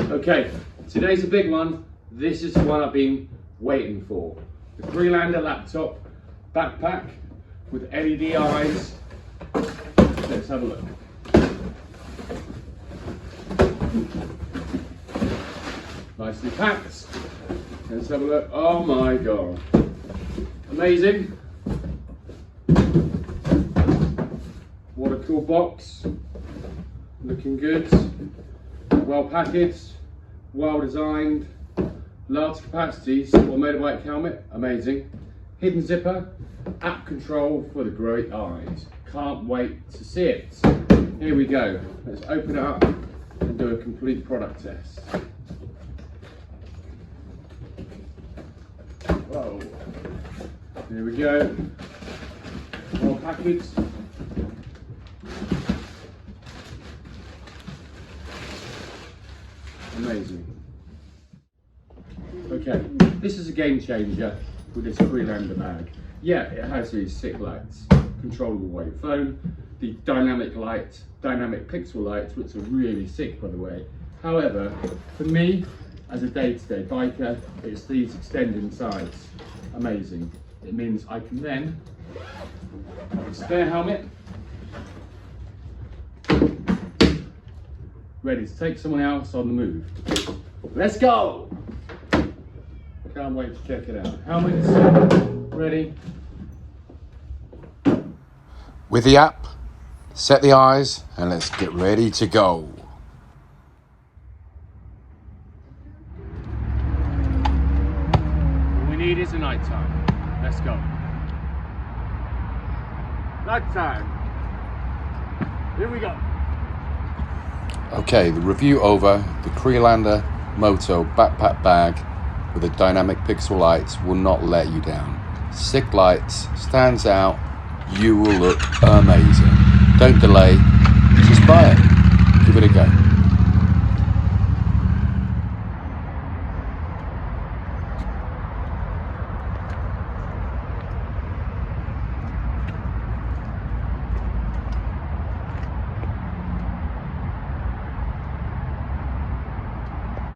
Okay, today's a big one. This is the one I've been waiting for. The Crelander laptop backpack with LED eyes. Let's have a look. Nicely packed. Let's have a look. Oh my god. Amazing. What a cool box. Looking good. Well packaged. Well designed. Large capacities for a motorbike helmet. Amazing. Hidden zipper. App control for the great eyes. Can't wait to see it. Here we go. Let's open it up and do a complete product test. Whoa. Here we go. Well packaged. Amazing. Okay, this is a game changer with this Crelander bag. Yeah, it has these sick lights, controllable wave phone, the dynamic light, dynamic pixel lights, which are really sick by the way. However, for me, as a day-to-day biker, it's these extending sides. Amazing. It means I can then have a spare helmet, ready to take someone else on the move. Let's go! Can't wait to check it out. Helmets, ready. With the app, set the eyes, and let's get ready to go. All we need is a night time. Let's go. Night time. Here we go. Okay, the review over. The Crelander Moto backpack bag with the dynamic pixel lights will not let you down. Sick lights, stands out, you will look amazing. Don't delay, just buy it. Give it a go.